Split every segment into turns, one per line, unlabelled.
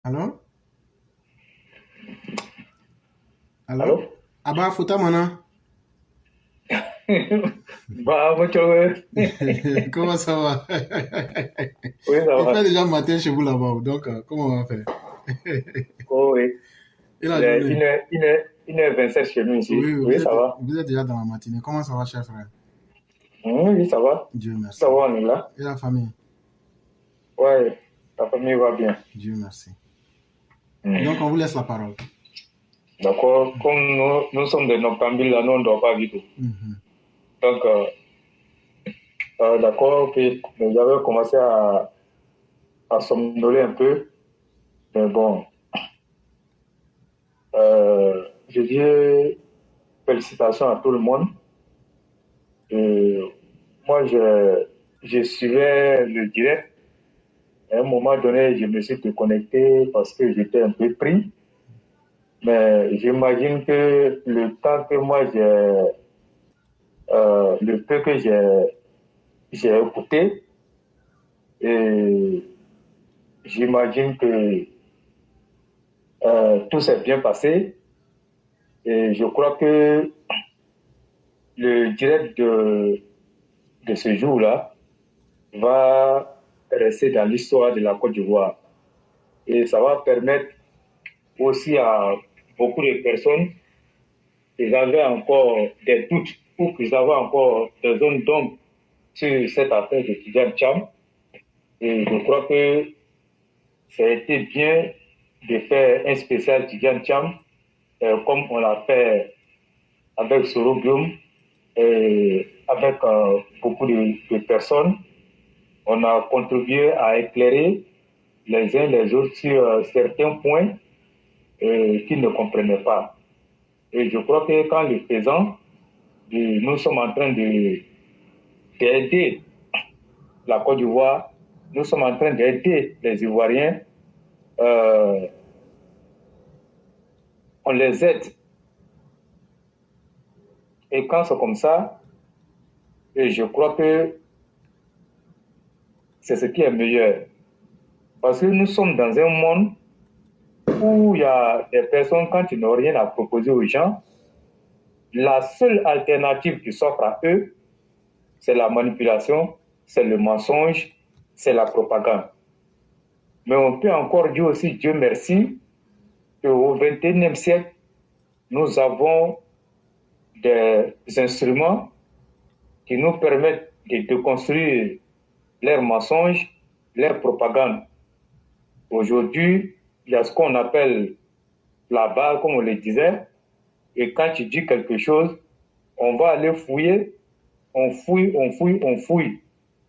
Allô? Allô?
Allô?
Abba Fouta Mana,
Bah, moi, tu vois,
comment ça va?
oui, ça
Il fait
va.
déjà matin chez vous là-bas, donc comment on va faire?
Oh, oui.
Et
Il
la
est
journée?
1h27 chez nous
Oui,
ici.
oui,
Oui, ça va.
vous êtes déjà dans la matinée. Comment ça va, cher frère?
Oui, ça va.
Dieu
Ça
merci.
va, on est là.
Et la famille?
Ouais, la famille va bien.
Dieu merci. Donc, on
Hmm.
vous laisse la parole.
D'accord. Comme nous sommes des noctambules, là, nous, on ne dort pas du tout.
Mhm.
Donc, d'accord, ok. Mais j'avais commencé à somnoler un peu. Mais bon, je dis félicitations à tout le monde. Et moi, je suivais le direct. À un moment donné, je me suis déconnecté parce que j'étais un peu pris. Mais j'imagine que le temps que moi le peu que j'ai écouté, et j'imagine que tout s'est bien passé. Et je crois que le direct de ce jour-là va rester dans l'histoire de la Côte d'Ivoire. Et ça va permettre aussi à beaucoup de personnes qui avaient encore des doutes ou qui avaient encore des zones d'ombre sur cette affaire de Tidjane Cham. Et je crois que ça a été bien de faire un spécial Tidjane Cham, comme on l'a fait avec Sorobium et avec beaucoup de personnes. On a contribué à éclairer les uns les autres sur certains points qu'ils ne comprenaient pas. Et je crois que quand le faisant, nous sommes en train d'aider la Côte d'Ivoire, nous sommes en train d'aider les Ivoiriens, euh, on les aide. Et quand c'est comme ça, et je crois que c'est ce qui est meilleur. Parce que nous sommes dans un monde où il y a des personnes, quand ils n'ont rien à proposer aux gens, la seule alternative qui s'offre à eux, c'est la manipulation, c'est le mensonge, c'est la propagande. Mais on peut encore dire aussi, Dieu merci, qu'au XXIe siècle, nous avons des instruments qui nous permettent de déconstruire leurs mensonges, leur propagande. Aujourd'hui, il y a ce qu'on appelle la balle, comme on le disait, et quand tu dis quelque chose, on va aller fouiller, on fouille, on fouille, on fouille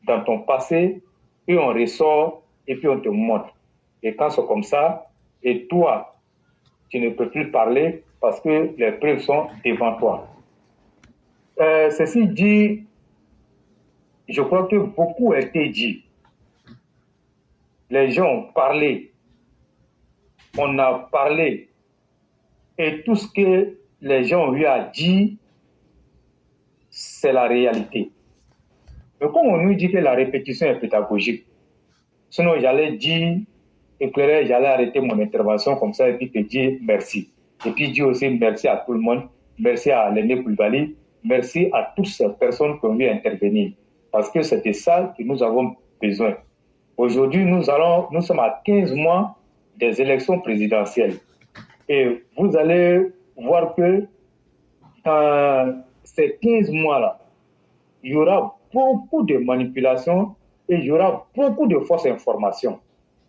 dans ton passé, puis on ressort, et puis on te montre. Et quand c'est comme ça, et toi, tu ne peux plus parler parce que les preuves sont devant toi. Ceci dit, je crois que beaucoup a été dit. Les gens ont parlé, on a parlé, et tout ce que les gens ont eu à dire, c'est la réalité. Mais comme on nous dit que la répétition est pédagogique, sinon j'allais dire, éclairer, j'allais arrêter mon intervention comme ça et puis te dire merci. Et puis dire aussi merci à tout le monde, merci à Léné Koulibaly, merci à toutes ces personnes qui ont vu intervenir. Parce que c'était ça que nous avons besoin. Aujourd'hui, nous sommes à 15 mois des élections présidentielles. Et vous allez voir que ces 15 mois-là, il y aura beaucoup de manipulations et il y aura beaucoup de fausses informations.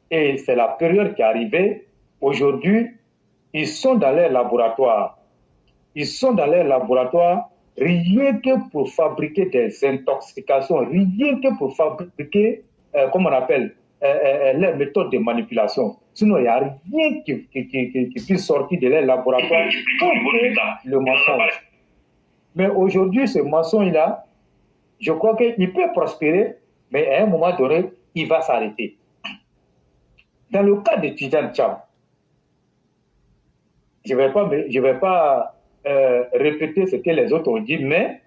Et c'est la période qui est arrivée. Aujourd'hui, ils sont dans les laboratoires. Ils sont dans les laboratoires rien que pour fabriquer des intoxications, rien que pour fabriquer, comment on appelle, les méthodes de manipulation. Sinon, il n'y a rien qui puisse sortir de les laboratoires pour que le mensonge. Mais aujourd'hui, ce mensonge-là, je crois qu'il peut prospérer, mais à un moment donné, il va s'arrêter. Dans le cas de Tidjane Cham, je ne vais pas répéter ce que les autres ont dit, mais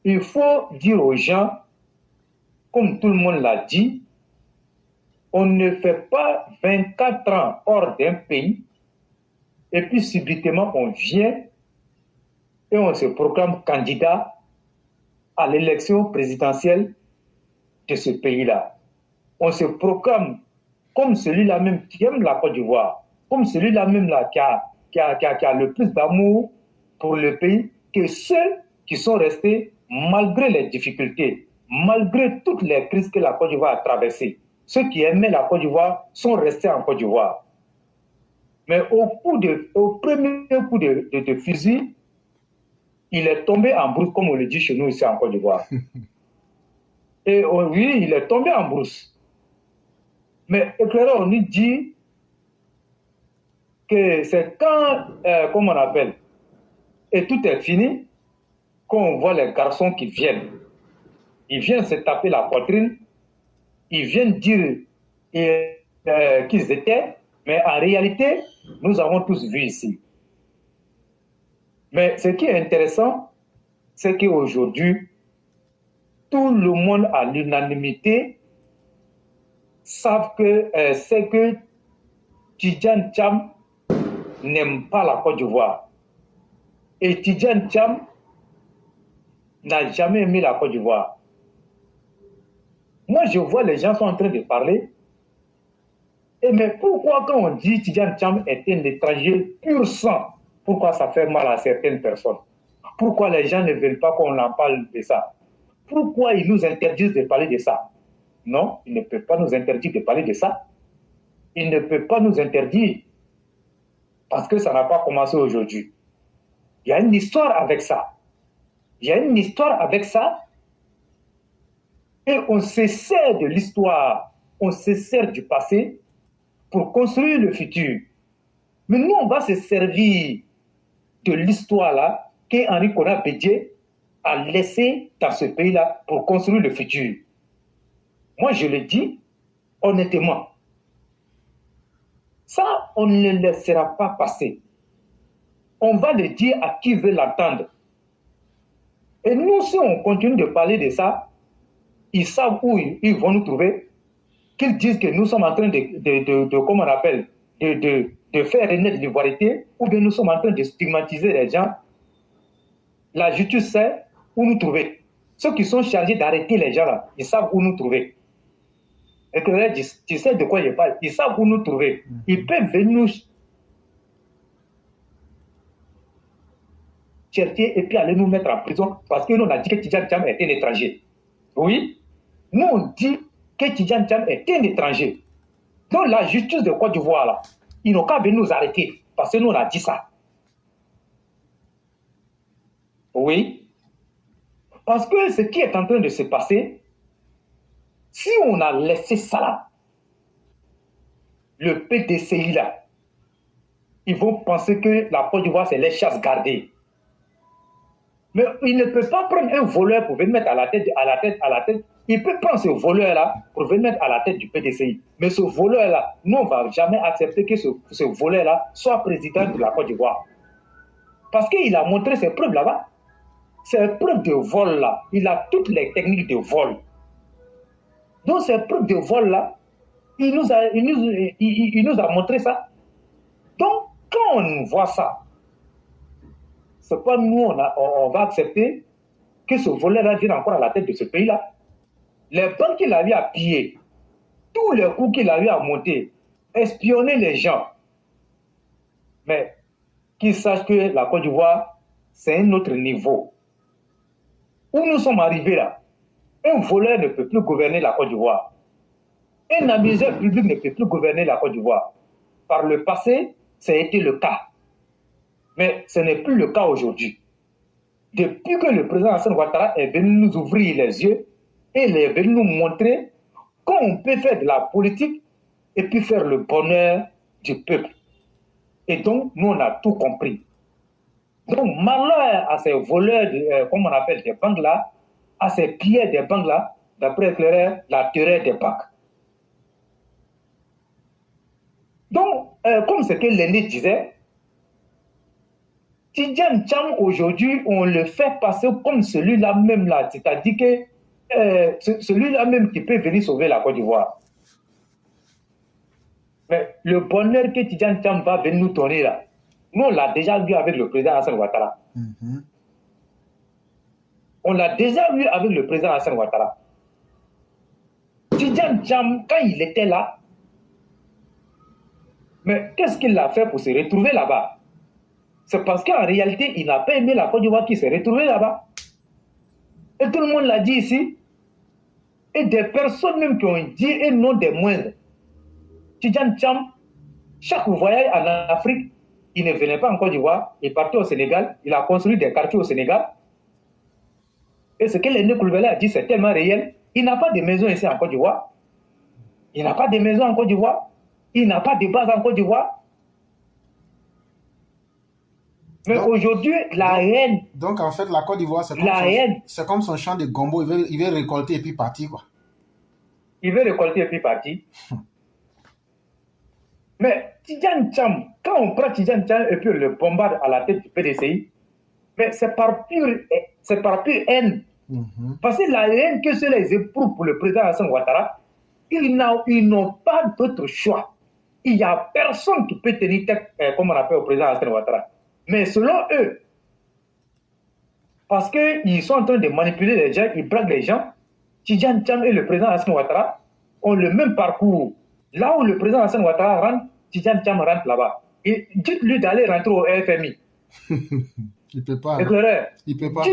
il faut dire aux gens, comme tout le monde l'a dit, On ne fait pas 24 ans hors d'un pays et puis subitement on vient et on se proclame candidat à l'élection présidentielle de ce pays-là. On se proclame comme celui-là même qui aime la Côte d'Ivoire, comme celui-là même là qui a le plus d'amour pour le pays que ceux qui sont restés malgré les difficultés, malgré toutes les crises que la Côte d'Ivoire a traversées. Ceux qui aimaient la Côte d'Ivoire sont restés en Côte d'Ivoire. Mais au premier coup de fusil, il est tombé en brousse, comme on le dit chez nous ici en Côte d'Ivoire. Et oui, il est tombé en brousse. Mais éclaireur, on nous dit que c'est quand, comme on appelle, et tout est fini, qu'on voit les garçons qui viennent. Ils viennent se taper la poitrine, ils viennent dire qu'ils étaient, mais en réalité, nous avons tous vu ici. Mais ce qui est intéressant, c'est qu'aujourd'hui, tout le monde à l'unanimité savent que c'est que Tidjane Thiam n'aime pas la Côte d'Ivoire. Et Tidjane Thiam n'a jamais aimé la Côte d'Ivoire. Moi, je vois les gens sont en train de parler. Et mais pourquoi quand on dit Tidjane Thiam est un étranger pur sang, pourquoi ça fait mal à certaines personnes? Pourquoi les gens ne veulent pas qu'on en parle de ça? Pourquoi ils nous interdisent de parler de ça? Non, ils ne peuvent pas nous interdire de parler de ça. Ils ne peuvent pas nous interdire parce que ça n'a pas commencé aujourd'hui. Il y a une histoire avec ça. Il y a une histoire avec ça. Et on se sert de l'histoire, on se sert du passé pour construire le futur. Mais nous, on va se servir de l'histoire-là qu'Henri Konan Bédié a laissé dans ce pays-là pour construire le futur. Moi, je le dis honnêtement. Ça, on ne le laissera pas passer. On va le dire à qui veut l'entendre. Et nous, si on continue de parler de ça, ils savent où ils vont nous trouver. Qu'ils disent que nous sommes en train de comment on appelle, de faire renaître l'ivoirité, ou bien nous sommes en train de stigmatiser les gens. La justice sait où nous trouver. Ceux qui sont chargés d'arrêter les gens là, ils savent où nous trouver. Et que là, tu sais de quoi je parle. Ils savent où nous trouver. Ils peuvent venir nous chercher et puis aller nous mettre en prison parce que nous on a dit que Tidjane Thiam est un étranger. Oui, nous on dit que Tidjane Thiam est un étranger. Donc la justice de Côte d'Ivoire là, ils n'ont qu'à venir nous arrêter parce que nous on a dit ça. Oui, parce que ce qui est en train de se passer, si on a laissé ça là, le PDCI là, ils vont penser que la Côte d'Ivoire c'est les chasses gardées. Mais il ne peut pas prendre un voleur pour venir mettre à la tête. Il peut prendre ce voleur-là pour venir mettre à la tête du PDCI. Mais ce voleur-là, nous, on ne va jamais accepter que ce voleur-là soit président de la Côte d'Ivoire. Parce qu'il a montré ses preuves là-bas. Ses preuves de vol-là, il a toutes les techniques de vol. Donc, ces preuves de vol-là, il nous a montré ça. Donc, quand on voit ça, c'est pas nous, on va accepter que ce voleur-là vienne encore à la tête de ce pays-là. Les banques qu'il a eu à piller, tous les coups qu'il a eu à monter, espionner les gens. Mais qu'ils sachent que la Côte d'Ivoire, c'est un autre niveau. Où nous sommes arrivés là, un voleur ne peut plus gouverner la Côte d'Ivoire. Un amuseur public ne peut plus gouverner la Côte d'Ivoire. Par le passé, ça a été le cas. Mais ce n'est plus le cas aujourd'hui. Depuis que le président Alassane Ouattara est venu nous ouvrir les yeux et il est venu nous montrer qu'on peut faire de la politique et puis faire le bonheur du peuple. Et donc, nous, on a tout compris. Donc, malheur à ces voleurs, comme on appelle des banques là, à ces pilleurs des banques là, d'après éclairer la terreur des banques. Donc, comme ce que l'aîné disait, Tidjane Thiam, aujourd'hui, on le fait passer comme celui-là même là, c'est-à-dire que celui-là même qui peut venir sauver la Côte d'Ivoire. Mais le bonheur que Tidjane Thiam va venir nous donner là, nous on l'a déjà vu avec le président Hassan Ouattara. On l'a déjà vu avec le président Hassan Ouattara. Tidjane Thiam, quand il était là, mais qu'est-ce qu'il a fait pour se retrouver là-bas? C'est parce qu'en réalité, il n'a pas aimé la Côte d'Ivoire qu'il s'est retrouvé là-bas. Et tout le monde l'a dit ici. Et des personnes même qui ont dit, et non des moindres. Tidjane Thiam, chaque voyage en Afrique, il ne venait pas en Côte d'Ivoire, il partait au Sénégal, il a construit des quartiers au Sénégal. Et ce que Léné Koulibaly a dit, c'est tellement réel. Il n'a pas de maison ici en Côte d'Ivoire. Il n'a pas de maison en Côte d'Ivoire. Il n'a pas de base en Côte d'Ivoire. Mais aujourd'hui, la haine.
Donc, en fait, la Côte d'Ivoire, c'est comme son champ de gombo. Il veut récolter et puis partir, quoi.
Il veut récolter et puis partir. Mais Tidjane Thiam, quand on prend Tidjane Thiam et puis on le bombarde à la tête du PDCI, mais c'est par pure haine. Parce que la haine que ceux-là éprouvent pour le président Hassan Ouattara, ils n'ont pas d'autre choix. Il n'y a personne qui peut tenir tête, comme on appelle, au président Hassan Ouattara. Mais selon eux, parce qu'ils sont en train de manipuler les gens, ils braquent les gens, Tidjane Thiam et le président Hassan Ouattara ont le même parcours. Là où le président Hassan Ouattara rentre, Tidjane Thiam rentre là-bas. Et dites-lui d'aller rentrer au FMI.
Il ne peut pas.
Éclaireur.
Il ne peut pas.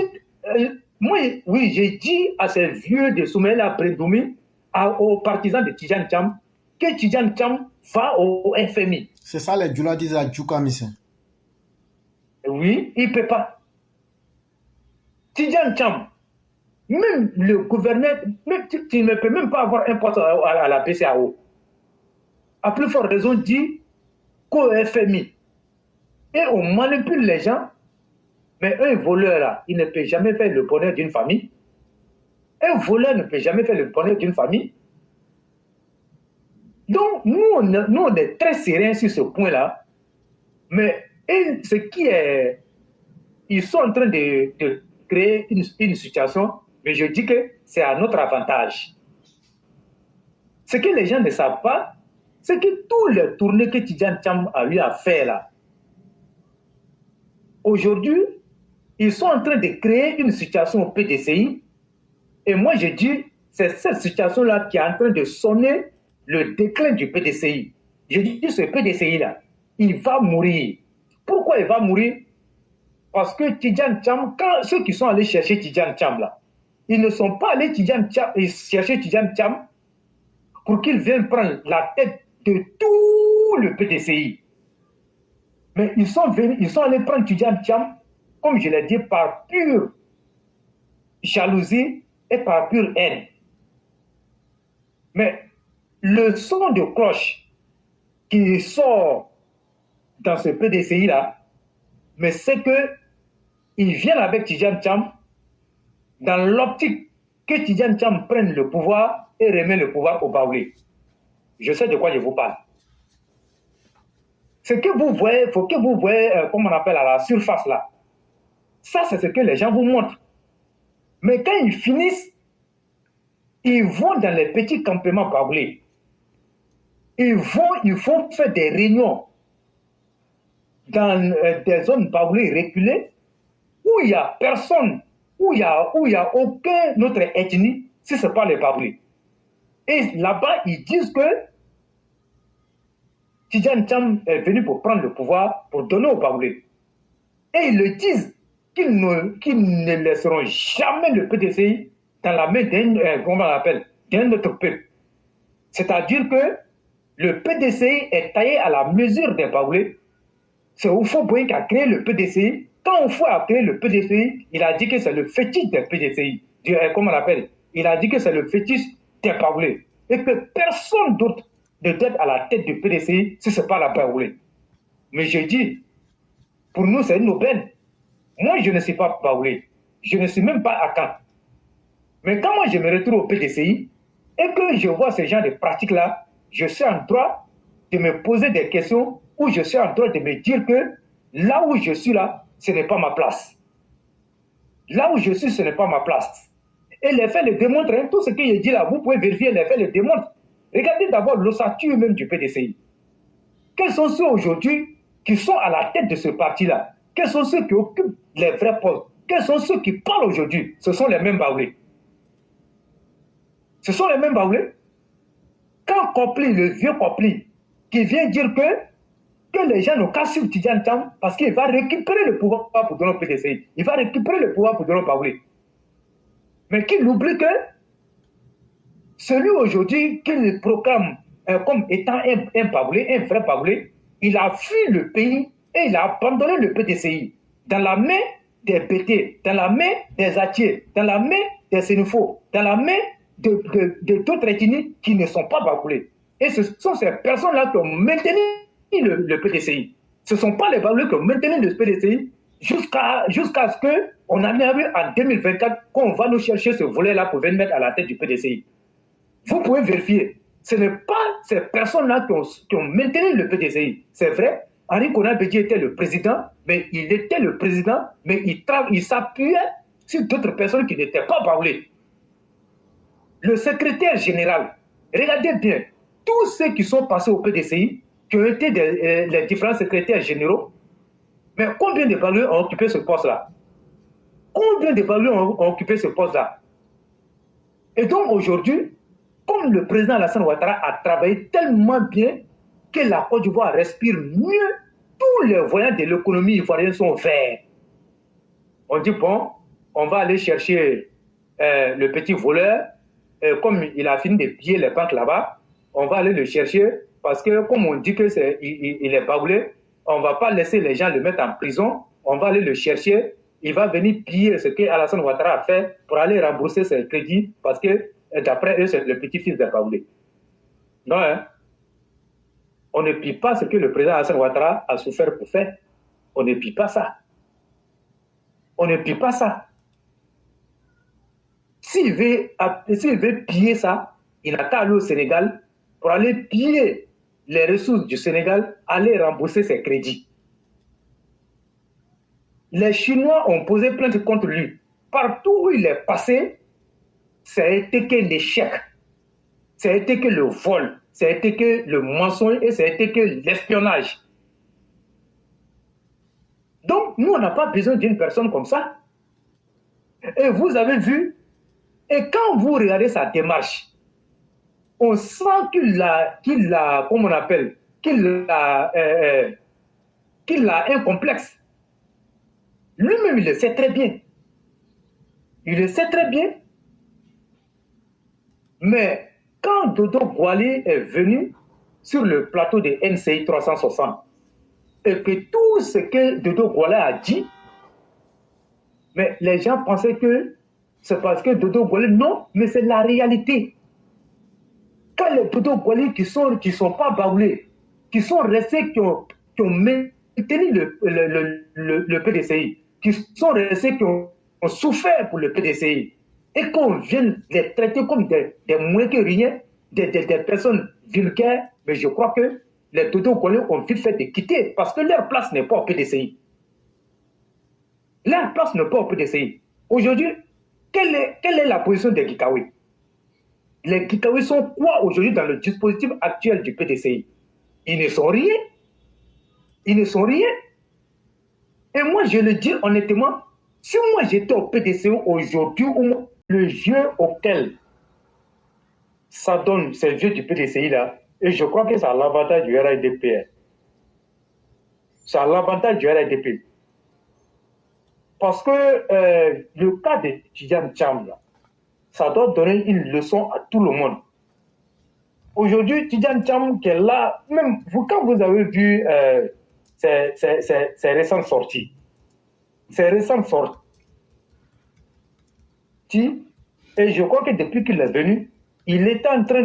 Moi, oui, j'ai dit à ces vieux de Soumaïla Brédoumi, aux partisans de Tidjane Thiam, que Tidjane Thiam va au FMI.
C'est ça les Djoula disent à Djouka Missé.
Oui, il ne peut pas. Tidjane Thiam, même le gouverneur, même, tu ne peux même pas avoir un poste à la BCAO. À plus forte raison, dit qu'au FMI. Et on manipule les gens. Mais un voleur, là, il ne peut jamais faire le bonheur d'une famille. Un voleur ne peut jamais faire le bonheur d'une famille. Donc, nous, on est très sereins sur ce point-là. Mais ce qui est... Ils sont en train de créer une situation, mais je dis que c'est à notre avantage. Ce que les gens ne savent pas, c'est que tous les tournées que Tidjane Thiam a eu à faire là, aujourd'hui, ils sont en train de créer une situation au PDCI. Et moi, je dis, c'est cette situation-là qui est en train de sonner le déclin du PDCI. Je dis, ce PDCI-là, il va mourir. Pourquoi il va mourir? Parce que Tidjane Thiam, quand ceux qui sont allés chercher Tidjane Thiam, là, ils ne sont pas allés chercher Tidjane Thiam pour qu'il vienne prendre la tête de tout le PDCI. Mais ils sont allés prendre Tidjane Thiam, comme je l'ai dit, par pure jalousie et par pure haine. Mais le son de cloche qui sort dans ce PDCI-là, mais c'est qu'ils viennent avec Tidjane Thiam dans l'optique que Tidjane Thiam prenne le pouvoir et remet le pouvoir au Baoulé. Je sais de quoi je vous parle. Ce que vous voyez, il faut que vous voyez, comme on appelle à la surface là. Ça, c'est ce que les gens vous montrent. Mais quand ils finissent, ils vont dans les petits campements baoulés. Ils vont faire des réunions dans des zones baoulées reculées où il n'y a personne, où il n'y a aucune autre ethnie, si ce n'est pas les baoulés. Et là-bas, ils disent que Tidjane Thiam est venu pour prendre le pouvoir, pour donner aux baoulés. Et ils le disent qu'ils ne laisseront jamais le PDCI dans la main d'un autre peuple. C'est-à-dire que le PDCI est taillé à la mesure des baoulés. C'est Oufo-Boï qui a créé le PDCI. Quand Oufo a créé le PDCI, il a dit que c'est le fétiche des PDCI. Comment on l'appelle? Il a dit que c'est le fétiche des baoulés. Et que personne d'autre ne doit être à la tête du PDCI si ce n'est pas la baoulé. Mais je dis, pour nous, c'est une aubaine. Moi, je ne suis pas baoulé. Je ne suis même pas à Caen. Mais quand moi, je me retrouve au PDCI et que je vois ce genre de pratiques-là, je suis en droit de me poser des questions ou je suis en droit de me dire que là où je suis là, ce n'est pas ma place. Là où je suis, ce n'est pas ma place. Et les faits le démontrent. Hein, tout ce que je dis là, vous pouvez vérifier, les faits le démontrent. Regardez d'abord l'ossature même du PDCI. Quels sont ceux aujourd'hui qui sont à la tête de ce parti-là? Quels sont ceux qui occupent les vrais postes? Quels sont ceux qui parlent aujourd'hui? Ce sont les mêmes baoulés. Ce sont les mêmes baoulés. Quand Kopli, le vieux Kopli, qui vient dire que les gens n'ont qu'à suivre Tidjane Thiam parce qu'il va récupérer le pouvoir pour donner au PDCI. Il va récupérer le pouvoir pour donner au baoulé. Mais qu'il oublie que celui aujourd'hui qu'il proclame comme étant un baoulé, un vrai baoulé, il a fui le pays et il a abandonné le PDCI dans la main des BT, dans la main des Atiers, dans la main des Sénéfaux, dans la main d'autres ethnies qui ne sont pas baoulés. Et ce sont ces personnes-là qui ont maintenu le PDCI. Ce ne sont pas les baoulés qui ont maintenu le PDCI jusqu'à ce qu'on en ait vu en 2024 qu'on va nous chercher ce volet-là pour venir mettre à la tête du PDCI. Vous pouvez vérifier. Ce n'est pas ces personnes-là qui ont maintenu le PDCI. C'est vrai, Henri Konan Bédié était le président, mais il s'appuyait sur d'autres personnes qui n'étaient pas baoulées. Le secrétaire général, regardez bien, tous ceux qui sont passés au PDCI, qui ont été les différents secrétaires généraux, mais combien de baoulés ont occupé ce poste-là? Combien de baoulés ont occupé ce poste-là? Et donc aujourd'hui, comme le président Alassane Ouattara a travaillé tellement bien que la Côte d'Ivoire respire mieux, tous les voyants de l'économie ivoirienne sont verts. On dit, bon, on va aller chercher le petit voleur, comme il a fini de piller les banques là-bas, on va aller le chercher parce que comme on dit qu'il est baoulé, on ne va pas laisser les gens le mettre en prison, on va aller le chercher, il va venir piller ce qu'Alassane Ouattara a fait pour aller rembourser ses crédits parce que d'après eux, c'est le petit-fils de baoulé. Non, hein? On ne pille pas ce que le président Alassane Ouattara a souffert pour faire. On ne pille pas ça. On ne pille pas ça. S'il veut piller ça, il n'a qu'à aller au Sénégal pour aller piller les ressources du Sénégal, aller rembourser ses crédits. Les Chinois ont posé plainte contre lui. Partout où il est passé, ça a été que l'échec, ça a été que le vol, ça a été que le mensonge et ça a été que l'espionnage. Donc, nous, on n'a pas besoin d'une personne comme ça. Et vous avez vu, et quand vous regardez sa démarche, on sent qu'il a un complexe. Lui-même, il le sait très bien. Il le sait très bien. Mais quand Dodo Gwali est venu sur le plateau de NCI 360 et que tout ce que Dodo Gwali a dit, mais les gens pensaient que c'est parce que Dodo Gwali, non, mais c'est la réalité. Quand les Dodo Gwali qui sont pas baoulés, qui sont restés, qui ont maintenu le PDCI, qui sont restés, qui ont souffert pour le PDCI, et qu'on vienne les traiter comme des moins que rien, des personnes vulgaires, mais je crois que les Dodo Gwali ont vite fait de quitter parce que leur place n'est pas au PDCI. Leur place n'est pas au PDCI. Aujourd'hui, quelle est la position des Gikawi? Les Gikawi sont quoi aujourd'hui dans le dispositif actuel du PDCI? Ils ne sont rien. Ils ne sont rien. Et moi, je le dis honnêtement, si moi j'étais au PDCI aujourd'hui, le jeu auquel ça donne ces jeux du PDCI là, et je crois que c'est à l'avantage du RADP. C'est à l'avantage du RADP. Parce que le cas de Tidjane Thiam là, ça doit donner une leçon à tout le monde. Aujourd'hui, Tidjane Thiam qui est là, même vous, quand vous avez vu ses récentes sorties, et je crois que depuis qu'il est venu, il était en train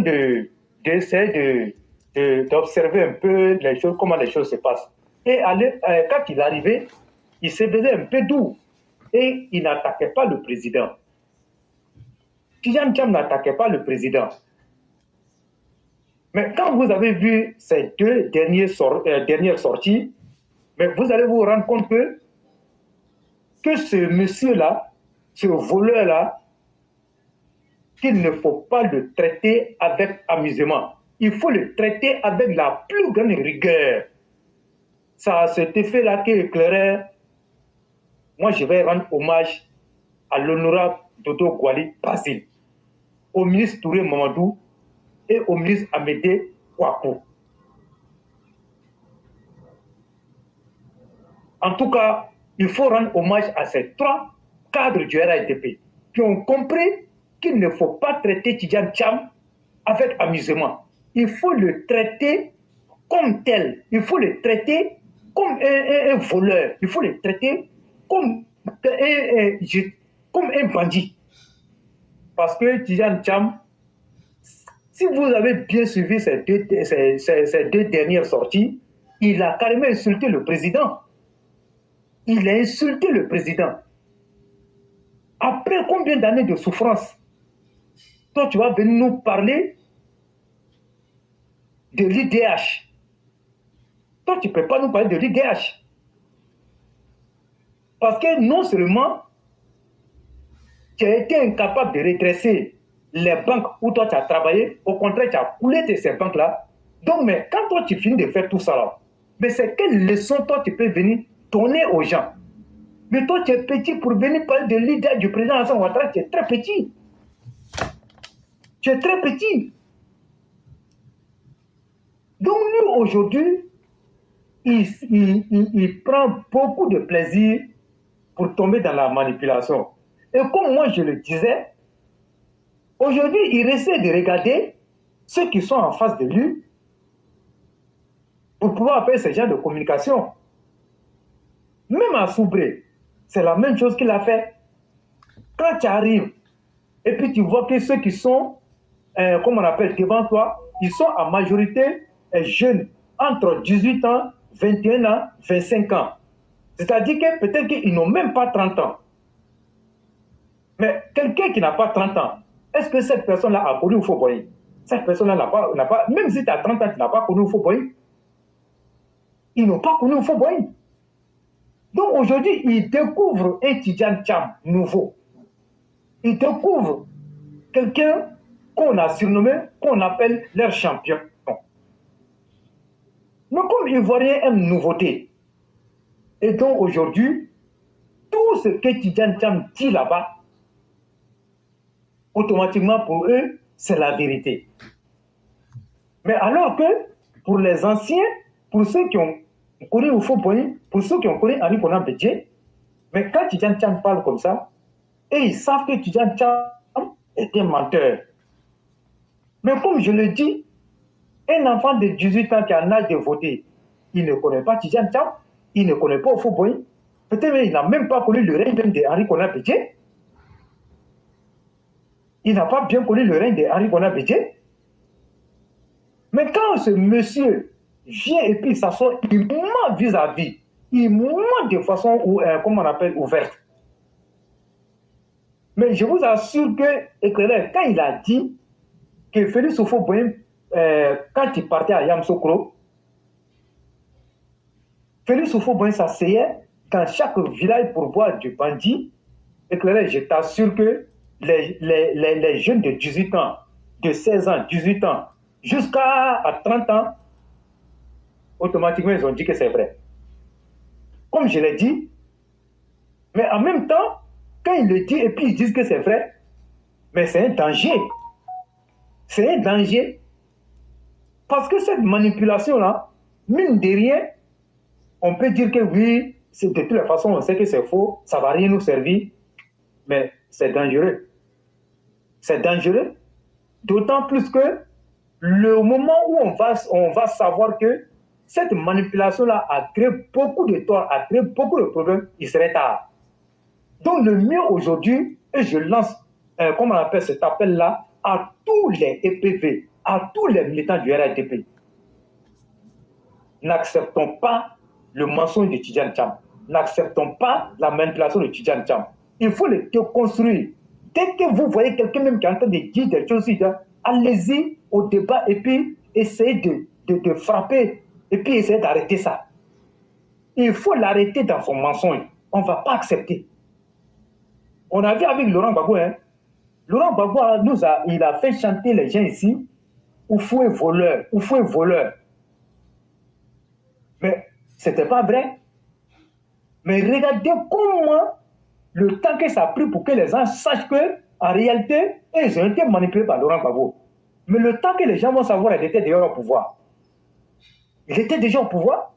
d'essayer d'observer un peu les choses, comment les choses se passent. Et quand il arrivait, il se faisait un peu doux et il n'attaquait pas le président. Tidjane Thiam n'attaquait pas le président. Mais quand vous avez vu ces deux dernières sorties, mais vous allez vous rendre compte que ce monsieur-là, ce voleur-là, qu'il ne faut pas le traiter avec amusement. il faut le traiter avec la plus grande rigueur. Ça a cet effet-là qui éclairait. Moi, je vais rendre hommage à l'honorable Dodo Gwali Basile, au ministre Touré Mamadou et au ministre Amédée Kouakou. En tout cas, il faut rendre hommage à ces 3 cadres du RATP qui ont compris qu'il ne faut pas traiter Tidjane Thiam avec amusement. Il faut le traiter comme tel. Il faut le traiter comme un voleur. Il faut le traiter comme un bandit. Parce que Tidjane Thiam, si vous avez bien suivi ces 2 dernières sorties, il a carrément insulté le président. Il a insulté le président. Après combien d'années de souffrance, toi tu vas venir nous parler de l'IDH. Toi tu ne peux pas nous parler de l'IDH. Parce que non seulement tu as été incapable de redresser les banques où toi tu as travaillé, au contraire tu as coulé de ces banques-là. Donc, mais quand toi tu finis de faire tout ça là, mais c'est quelle leçon toi tu peux venir donner aux gens? Mais toi tu es petit pour venir parler de l'idée du président Alassane Ouattara, tu es très petit. Tu es très petit. Donc lui aujourd'hui, il prend beaucoup de plaisir pour tomber dans la manipulation. Et comme moi je le disais, aujourd'hui il essaie de regarder ceux qui sont en face de lui pour pouvoir faire ce genre de communication. Même à Soubré, c'est la même chose qu'il a fait. Quand tu arrives, et puis tu vois que ceux qui sont, comme on appelle, devant toi, ils sont en majorité jeunes, entre 18 ans, 21 ans, 25 ans. C'est-à-dire que peut-être qu'ils n'ont même pas 30 ans. Mais quelqu'un qui n'a pas 30 ans, est-ce que cette personne-là a connu Houphouët-Boigny? Cette personne-là n'a pas, même si tu as 30 ans, tu n'as pas connu Houphouët-Boigny. Ils n'ont pas connu Houphouët-Boigny. Donc aujourd'hui, ils découvrent un Tidjane Thiam nouveau. Ils découvrent quelqu'un qu'on a surnommé, qu'on appelle leur champion. Mais comme Ivoirien aime nouveauté, et donc aujourd'hui, tout ce que Tidjane Thiam dit là-bas, automatiquement pour eux, c'est la vérité. Mais alors que pour les anciens, pour ceux qui ont connu Houphouët-Boigny, pour ceux qui ont connu Henri Konan Bédié, mais quand Tidjane Thiam parle comme ça, et ils savent que Tidjane Thiam est un menteur. Mais comme je le dis, un enfant de 18 ans qui a l'âge de voter, il ne connaît pas Tidjane Thiam, il ne connaît pas Houphouët-Boigny, peut-être il n'a même pas connu le règne même de Henri Konan Bédié. Il n'a pas bien connu le règne de Henri Konan Bédié. Mais quand ce monsieur vient et puis s'assoit, il ment vis-à-vis, il ment de façon, comment on appelle, ouverte. Mais je vous assure que, éclairé, quand il a dit que Félix Houphouët-Boigny, quand il partait à Yamoussoukro, Félix Houphouët-Boigny s'asseyait dans chaque village pour boire du bandit. Éclairé, je t'assure que les jeunes de 18 ans, de 16 ans, 18 ans, jusqu'à 30 ans, automatiquement, ils ont dit que c'est vrai. Comme je l'ai dit, mais en même temps, quand ils le disent et puis ils disent que c'est vrai, mais c'est un danger. C'est un danger. Parce que cette manipulation-là, mine de rien, on peut dire que oui, de toutes les façons, on sait que c'est faux, ça ne va rien nous servir, mais c'est dangereux. C'est dangereux, d'autant plus que le moment où on va savoir que cette manipulation-là a créé beaucoup de tort, a créé beaucoup de problèmes, il serait tard. Donc le mieux aujourd'hui, et je lance, comment on appelle cet appel-là, à tous les EPV, à tous les militants du RATP. N'acceptons pas le mensonge de Tidjane Thiam. N'acceptons pas la manipulation de Tidjane Thiam. Il faut le déconstruire. Dès que vous voyez quelqu'un même qui est en train de dire des choses, allez-y au débat et puis essayez de frapper et puis essayez d'arrêter ça. Il faut l'arrêter dans son mensonge. On ne va pas accepter. On a vu avec Laurent Gbagbo, hein. Laurent Gbagbo il a fait chanter les gens ici Oufou est voleur, Oufou est voleur. Mais ce n'était pas vrai. Mais regardez comment le temps que ça a pris pour que les gens sachent que, en réalité, ils ont été manipulés par Laurent Gbagbo. Mais le temps que les gens vont savoir, il était déjà au pouvoir. Il était déjà au pouvoir.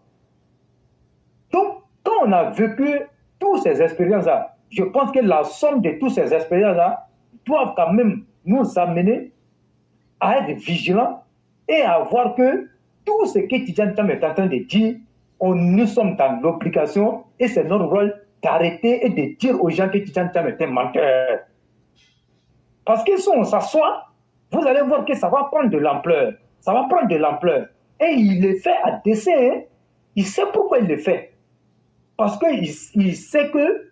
Donc, quand on a vécu toutes ces expériences-là, je pense que la somme de toutes ces expériences-là doivent quand même nous amener à être vigilants et à voir que tout ce que Tidjane Thiam est en train de dire, nous sommes dans l'obligation et c'est notre rôle d'arrêter et de dire aux gens que Tidjane Thiam est un menteur. Parce que si on s'assoit, vous allez voir que ça va prendre de l'ampleur. Ça va prendre de l'ampleur. Et il le fait à dessein. Hein? Il sait pourquoi il le fait. Parce qu'il sait que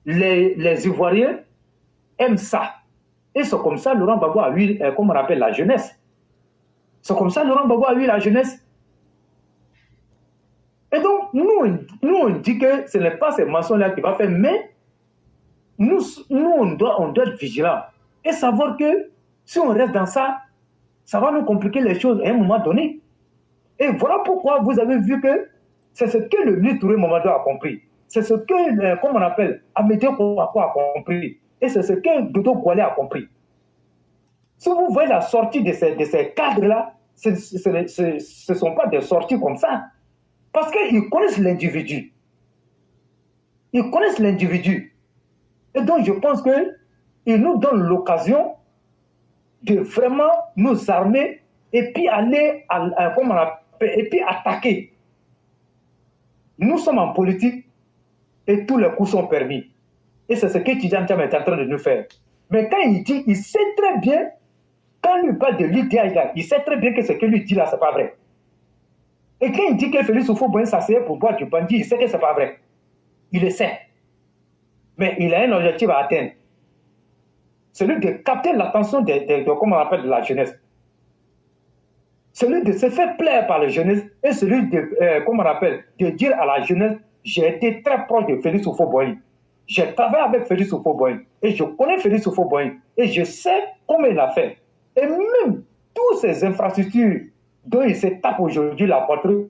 les Ivoiriens aiment ça. Et c'est comme ça Laurent Gbagbo a eu, comme on appelle, la jeunesse. C'est comme ça Laurent Gbagbo a eu la jeunesse. Et donc, nous on dit que ce n'est pas ces mensonges-là qui va faire, mais nous on doit être vigilants. Et savoir que si on reste dans ça, ça va nous compliquer les choses à un moment donné. Et voilà pourquoi vous avez vu que c'est ce que le ministre Touré Mamadou a compris. C'est ce que, comme on appelle, Amédée Kouakou a compris. Et c'est ce que Dodo Goualé a compris. Si vous voyez la sortie de ces cadres-là, ce ne sont pas des sorties comme ça. Parce qu'ils connaissent l'individu. Ils connaissent l'individu. Et donc, je pense qu'ils nous donnent l'occasion de vraiment nous armer et puis aller, comme on appelle, et puis attaquer. Nous sommes en politique et tous les coups sont permis. Et c'est ce que Tidjane Thiam est en train de nous faire. Mais quand il dit, il sait très bien, quand il parle de l'idéal, il sait très bien que ce qu'il lui dit là, ce n'est pas vrai. Et quand il dit que Félix Houphouët-Boigny s'asseyait pour boire du bandit, il sait que ce n'est pas vrai. Il le sait. Mais il a un objectif à atteindre. Celui de capter l'attention de comment on appelle, de la jeunesse. Celui de se faire plaire par la jeunesse et celui de, comment on appelle, de dire à la jeunesse, j'ai été très proche de Félix Houphouët-Boigny. J'ai travaillé avec Félix Houphouët-Boigny et je connais Félix Houphouët-Boigny et je sais comment il a fait. Et même toutes ces infrastructures dont il se tape aujourd'hui la poitrine,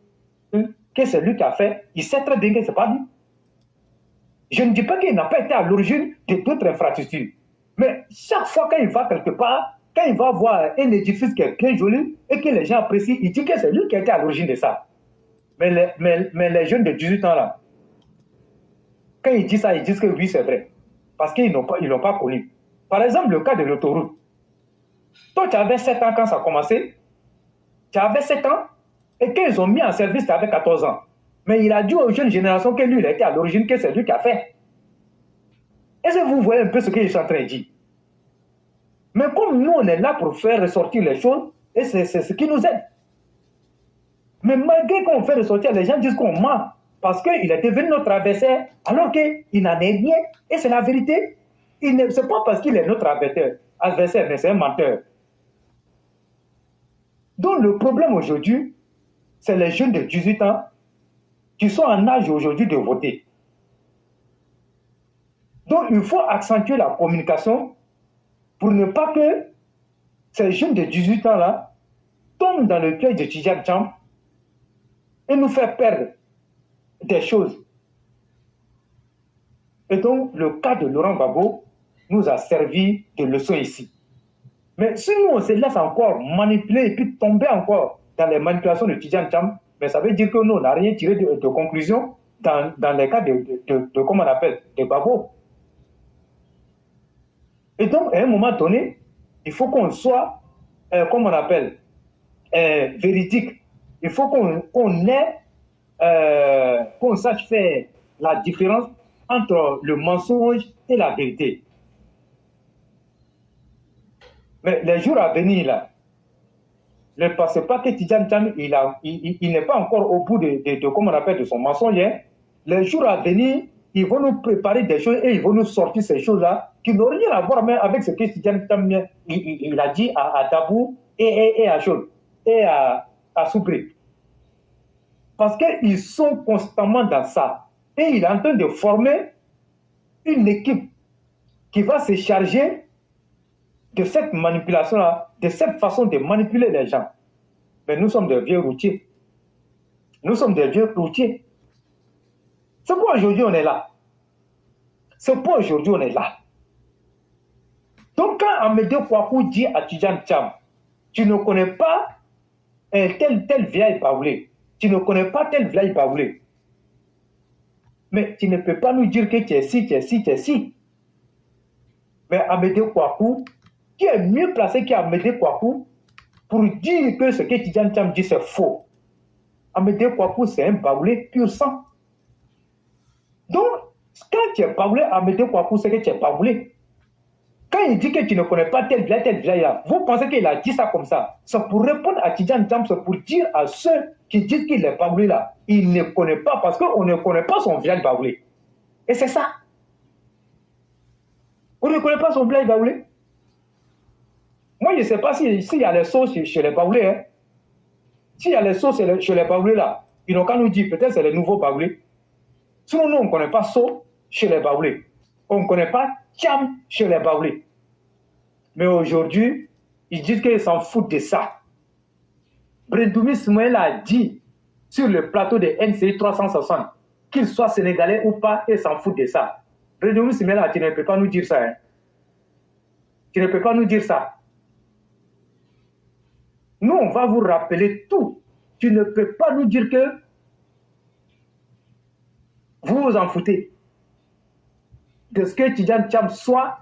que c'est lui qui a fait, il sait très bien que ce n'est pas lui. Je ne dis pas qu'il n'a pas été à l'origine de d'autres infrastructures. Mais chaque fois qu'il va quelque part, quand il va voir un édifice qui est bien joli et que les gens apprécient, il dit que c'est lui qui a été à l'origine de ça. Mais les jeunes de 18 ans là, quand ils disent ça, ils disent que oui, c'est vrai. Parce qu'ils l'ont pas connu. Par exemple, le cas de l'autoroute. Toi, tu avais 7 ans quand ça a commencé. Tu avais 7 ans. Et quand ils ont mis en service, tu avais 14 ans. Mais il a dit aux jeunes générations que lui, il a été à l'origine, que c'est lui qui a fait. Est-ce que vous voyez un peu ce qu'ils sont en train de dire? Mais comme nous, on est là pour faire ressortir les choses, et c'est ce qui nous aide. Mais malgré qu'on fait ressortir, les gens disent qu'on ment. Parce qu'il est devenu notre adversaire, alors qu'il n'en est rien. Et c'est la vérité. Ce n'est pas parce qu'il est notre adversaire, mais c'est un menteur. Donc le problème aujourd'hui, c'est les jeunes de 18 ans qui sont en âge aujourd'hui de voter. Donc il faut accentuer la communication pour ne pas que ces jeunes de 18 ans-là tombent dans le piège de Tidjane Thiam et nous faire perdre des choses. Et donc, le cas de Laurent Gbagbo nous a servi de leçon ici. Mais si nous, on se laisse encore manipuler et puis tomber encore dans les manipulations de Tidjane Thiam, mais ça veut dire que nous, on n'a rien tiré de conclusion dans les cas de comment on appelle, de Gbagbo. Et donc, à un moment donné, il faut qu'on soit, comment on appelle, véridique. Il faut qu'on sache faire la différence entre le mensonge et la vérité. Mais les jours à venir, là, ne pensez pas que Tidjane Thiam, il n'est pas encore au bout de comment on appelle, de son mensonge. Hein. Les jours à venir, ils vont nous préparer des choses et ils vont nous sortir ces choses-là qui n'ont rien à voir même avec ce que Tidjane Thiam il a dit à Dabou et à Chol et à Soubré. Parce qu'ils sont constamment dans ça. Et il est en train de former une équipe qui va se charger de cette manipulation-là, de cette façon de manipuler les gens. Mais nous sommes des vieux routiers. Nous sommes des vieux routiers. C'est pourquoi aujourd'hui on est là. C'est pourquoi aujourd'hui on est là. Donc quand Amédée Kouakou dit à Tidjane Thiam, tu ne connais pas tel vieille baoulé, tu ne connais pas tel vieille baoulé, mais tu ne peux pas nous dire que tu es ci, tu es ci, tu es ci. Mais Amédée Kouakou, qui est mieux placé qu'Amédée Kouakou pour dire que ce que Tidjane Thiam dit c'est faux. Amédée Kouakou c'est un baoulé pur sang. Donc, quand tu es baoulé, Amédée Kouakou, c'est que tu es baoulé. Quand il dit que tu ne connais pas tel vieille là, vous pensez qu'il a dit ça comme ça. C'est pour répondre à Tidjane Thiam, c'est pour dire à ceux qui disent qu'il est baoulé là, il ne connaît pas parce qu'on ne connaît pas son vieil baoulé. Et c'est ça. On ne connaît pas son vieil baoulé. Moi, je ne sais pas s'il y a les sauces chez les baoulés. Hein. S'il y a les sauces chez les baoulés là, ils n'ont qu'à nous dire, peut-être c'est les nouveaux baoulés. Sinon, nous, on ne connaît pas sauce chez les baoulés. On ne connaît pas Thiam chez les baoulés. Mais aujourd'hui, ils disent qu'ils s'en foutent de ça. Brendoumi Ismaël a dit sur le plateau de NCI 360 qu'il soit sénégalais ou pas, et s'en foutent de ça. Brendoumi Ismaël, tu ne peux pas nous dire ça. Hein. Tu ne peux pas nous dire ça. Nous, on va vous rappeler tout. Tu ne peux pas nous dire que vous vous en foutez de ce que Tidjane Thiam soit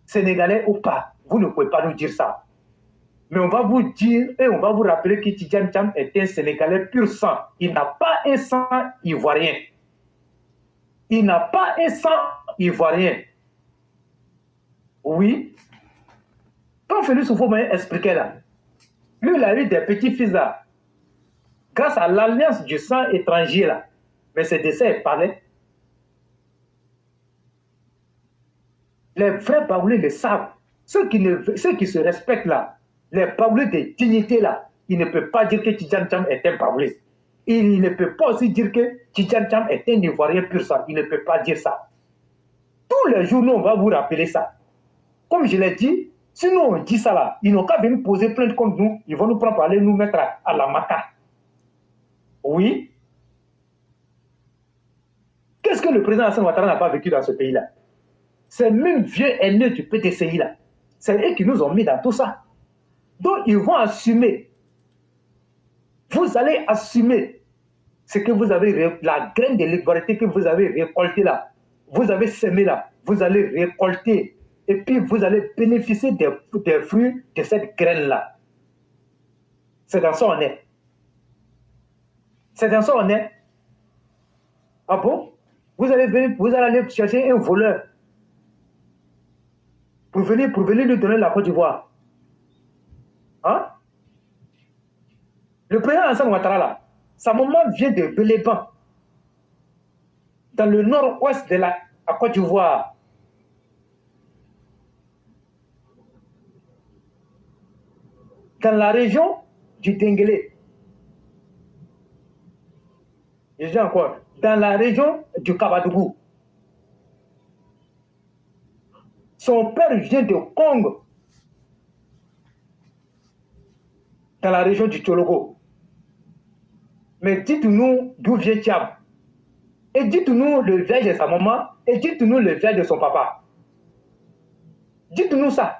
sénégalais ou pas. Vous ne pouvez pas nous dire ça. Mais on va vous dire et on va vous rappeler que Tidjane Thiam est un sénégalais pur sang. Il n'a pas un sang ivoirien. Il n'a pas un sang ivoirien. Oui. Quand Félix Houphouët m'a expliqué là, lui, il a eu des petits-fils là, grâce à l'alliance du sang étranger là. Mais c'est de ça qu'il parlait. Les vrais baoulés le savent. Ceux qui se respectent là, les baoulés de dignité là, ils ne peuvent pas dire que Tidjane Thiam est un baoulé. Il ne peut pas aussi dire que Tidjane Thiam est un Ivoirien pur sang. Il ne peut pas dire ça. Tous les jours, nous, on va vous rappeler ça. Comme je l'ai dit, si nous, on dit ça là, ils n'ont qu'à venir poser plainte contre nous. Ils vont nous prendre pour aller nous mettre à la maca. Oui. Qu'est-ce que le président Hassan Ouattara n'a pas vécu dans ce pays-là? Ces mêmes vieux haineux du PTCI là, c'est eux qui nous ont mis dans tout ça. Donc ils vont assumer. Vous allez assumer ce que vous avez, la graine de l'ivoirité que vous avez récoltée là, vous avez semé là, vous allez récolter et puis vous allez bénéficier des fruits de cette graine là. C'est dans ça on est. C'est dans ça on est. Ah bon? Vous allez aller chercher un voleur pour venir lui donner la Côte d'Ivoire. Hein? Le président Hassan Ouattara là, sa maman vient de Beléban, dans le nord-ouest de la Côte d'Ivoire. Dans la région du Denguélé. Je dis encore, dans la région du Kabadougou. Son père vient de Congo, dans la région du Tchologo. Mais dites-nous d'où vient Thiam. Et dites-nous le village de sa maman, et dites-nous le village de son papa. Dites-nous ça.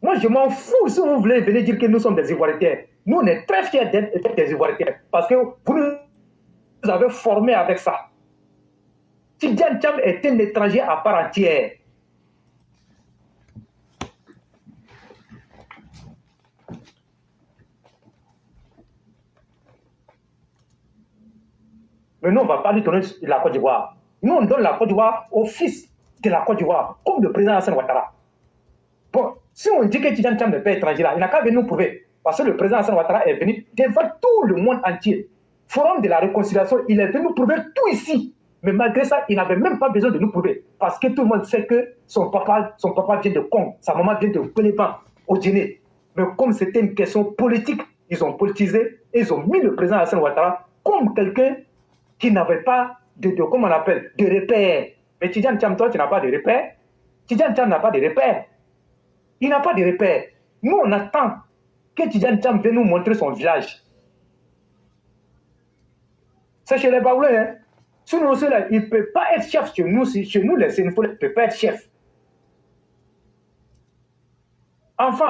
Moi, je m'en fous si vous voulez venir dire que nous sommes des Ivoiriens. Nous, on est très fiers d'être des Ivoiriens, parce que vous nous avez formés avec ça. Tidjane Thiam est un étranger à part entière. Mais nous, on ne va pas lui donner la Côte d'Ivoire. Nous, on donne la Côte d'Ivoire au fils de la Côte d'Ivoire, comme le président Hassan Ouattara. Bon, si on dit que Tidjane Thiam n'est pas étranger là, il n'a qu'à venir nous prouver. Parce que le président Hassan Ouattara est venu devant tout le monde entier. Forum de la réconciliation, il est venu nous prouver tout ici. Mais malgré ça, il n'avait même pas besoin de nous prouver. Parce que tout le monde sait que son papa vient de Congo, sa maman vient de Beléban, au Guinée. Mais comme c'était une question politique, ils ont politisé et ils ont mis le président Hassan Ouattara comme quelqu'un qui n'avait pas comment on appelle, de repères. Mais Tidjane Thiam, toi, tu n'as pas de repère. Tidjane Thiam n'a pas de repère. Il n'a pas de repère. Nous, on attend que Tidjane Thiam vienne nous montrer son village. C'est chez les Baoulés, hein. Sinon, ceux-là, il ne peut pas être chef chez nous, les Sénégalais, il ne peut pas être chef. Enfant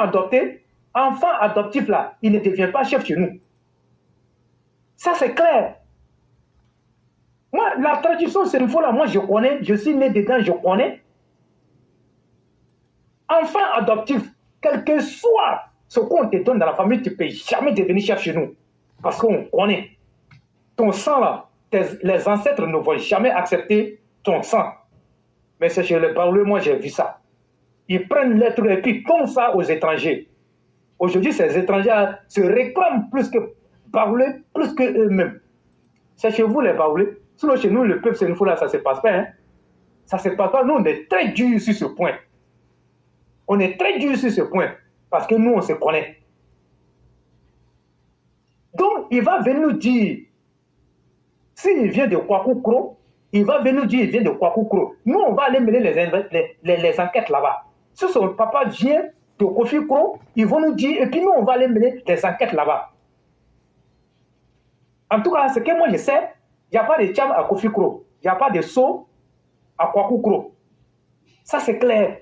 adoptif là, il ne devient pas chef chez nous. Ça, c'est clair. Moi, la tradition sénégalais là, moi, je connais, je suis né dedans, je connais. Enfant adoptif, quel que soit ce qu'on te donne dans la famille, tu ne peux jamais devenir chef chez nous. Parce qu'on connaît. Ton sang là, les ancêtres ne vont jamais accepter ton sang. Mais c'est chez les Baoulés, moi j'ai vu ça. Ils prennent les trucs et puis comme ça aux étrangers. Aujourd'hui, ces étrangers se réclament plus que Baoulés, plus que eux-mêmes. C'est chez vous les Baoulés. Sinon, chez nous, le peuple sénégalais là, ça ne se passe pas. Hein? Ça ne se passe pas. Nous, on est très durs sur ce point. On est très durs sur ce point. Parce que nous, on se connaît. Donc, il va venir nous dire, s'il vient de Kwakoukro, il va venir nous dire qu'il vient de Kwakoukro. Nous, on va aller mener les enquêtes là-bas. Si son papa vient de Kofi Kro, ils vont nous dire, et puis nous, on va aller mener les enquêtes là-bas. En tout cas, ce que moi je sais, il n'y a pas de Thiam à Kofi Kro. Il n'y a pas de So à Kwakoukro. Ça, c'est clair.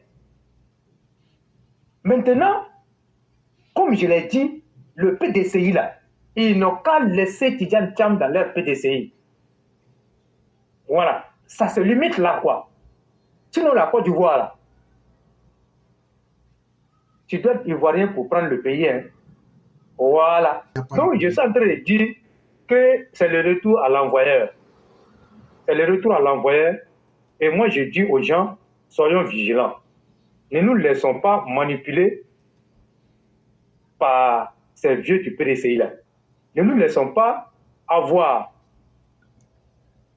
Maintenant, comme je l'ai dit, le PDCI là, ils n'ont qu'à laisser Tidjane Thiam dans leur PDCI. Voilà. Ça se limite là, quoi. Sinon, la Côte d'Ivoire, là, tu dois être ivoirien pour prendre le pays. Hein. Voilà. Donc, je suis en train de dire que c'est le retour à l'envoyeur. C'est le retour à l'envoyeur. Et moi, je dis aux gens, soyons vigilants. Ne nous laissons pas manipuler par ces vieux du PDCI-là. Ne nous laissons pas avoir.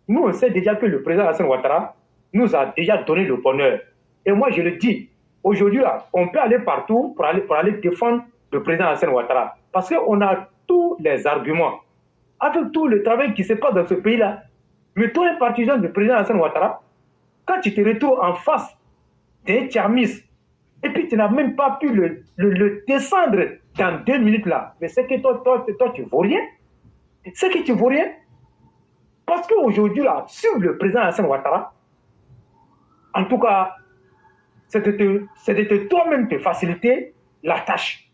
Nous, on sait déjà que le président Alassane Ouattara nous a déjà donné le bonheur. Et moi, je le dis, aujourd'hui, là, on peut aller partout pour aller défendre le président Alassane Ouattara. Parce qu'on a tous les arguments. Avec tout le travail qui se passe dans ce pays-là, mais toi, un partisan du président Alassane Ouattara, quand tu te retrouves en face d'un tchermis, et puis tu n'as même pas pu le descendre dans 2 minutes là, mais c'est que toi, tu ne vaux rien. C'est que tu ne vaux rien. Parce qu'aujourd'hui, là, sur le président Alassane Ouattara, en tout cas, c'est de toi-même te faciliter la tâche.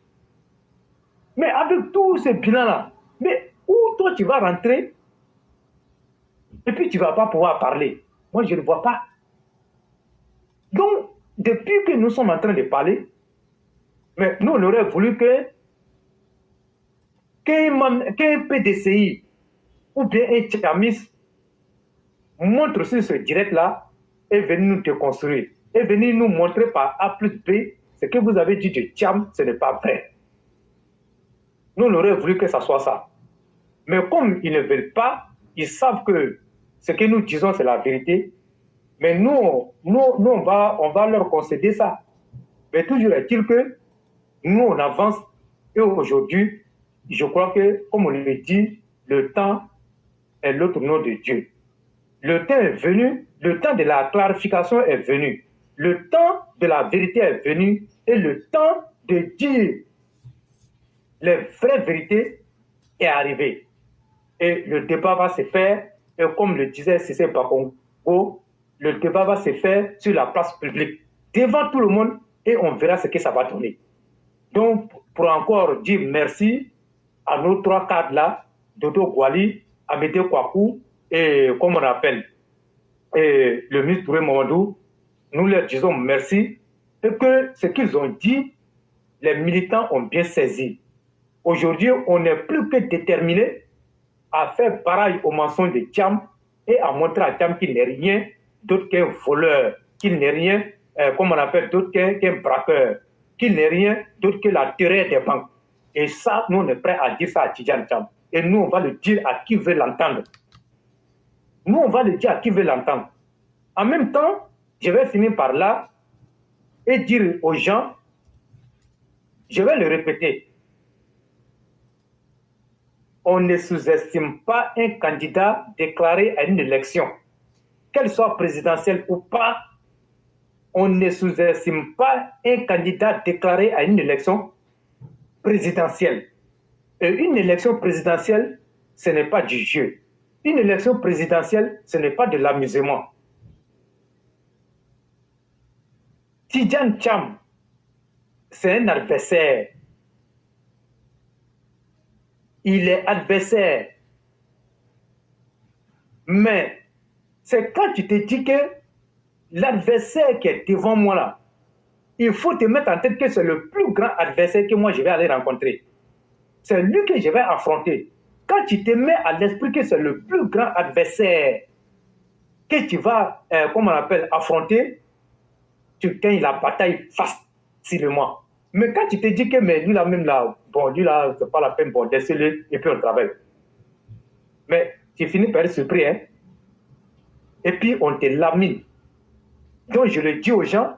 Mais avec tous ces bilans-là, mais où toi tu vas rentrer et puis tu ne vas pas pouvoir parler? Moi, je ne vois pas. Donc, depuis que nous sommes en train de parler, mais nous, on aurait voulu qu'un PDCI ou bien un tchamis montre sur ce direct-là et venir nous déconstruire, et venir nous montrer par A plus B ce que vous avez dit de Thiam, ce n'est pas vrai. Nous, on aurait voulu que ça soit ça. Mais comme ils ne veulent pas, ils savent que ce que nous disons, c'est la vérité. Mais nous on va leur concéder ça. Mais toujours est-il que nous, on avance. Et aujourd'hui, je crois que, comme on le dit, le temps est l'autre nom de Dieu. Le temps est venu, le temps de la clarification est venu. Le temps de la vérité est venu. Et le temps de dire les vraies vérités est arrivé. Et le débat va se faire, et comme le disait Cissé Bakongo, le débat va se faire sur la place publique, devant tout le monde, et on verra ce que ça va donner. Donc, pour encore dire merci à nos 3 cadres là, Dodo Gwali, Amédée Kwaku, et comme on appelle, et le ministre Touré Mamadou, nous leur disons merci, et que ce qu'ils ont dit, les militants ont bien saisi. Aujourd'hui, on n'est plus que déterminé à faire pareil au mensonge de Thiam et à montrer à Thiam qu'il n'est rien d'autre qu'un voleur, qu'il n'est rien, comme on appelle, d'autre qu'un braqueur, qu'il n'est rien d'autre que la terreur des banques. Et ça, nous, on est prêts à dire ça à Tidjane Thiam. Et nous, on va le dire à qui veut l'entendre. Nous, on va le dire à qui veut l'entendre. En même temps, je vais finir par là et dire aux gens, je vais le répéter, on ne sous-estime pas un candidat déclaré à une élection. qu'elle soit présidentielle ou pas, on ne sous-estime pas un candidat déclaré à une élection présidentielle. Et une élection présidentielle, ce n'est pas du jeu. Une élection présidentielle, ce n'est pas de l'amusement. Tidjane Thiam, c'est un adversaire. Il est adversaire. Mais c'est quand tu te dis que l'adversaire qui est devant moi là, il faut te mettre en tête que c'est le plus grand adversaire que moi je vais aller rencontrer. C'est lui que je vais affronter. Quand tu te mets à l'esprit que c'est le plus grand adversaire que tu vas, comment on appelle, affronter, tu gagnes la bataille facilement. Mais quand tu te dis que mais lui là même là, bon lui là, c'est pas la peine, bon laissez-le et puis on travaille. Mais tu finis par être surpris, hein. Et puis on te lamine. Donc je le dis aux gens,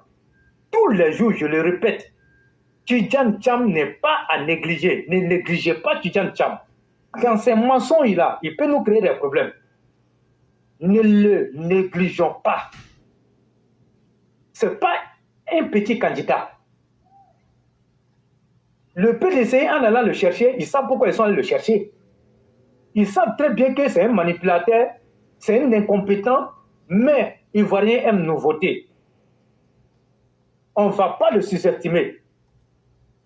tous les jours je le répète, Tidjane Thiam n'est pas à négliger. Ne négligez pas Tidjane Thiam. Quand c'est mensonge là, il peut nous créer des problèmes. Ne le négligeons pas. Ce n'est pas un petit candidat. Le PDC, en allant le chercher, ils savent pourquoi ils sont allés le chercher. Ils savent très bien que c'est un manipulateur, c'est un incompétent, mais Ivoirien aime nous voter. On ne va pas le sous-estimer.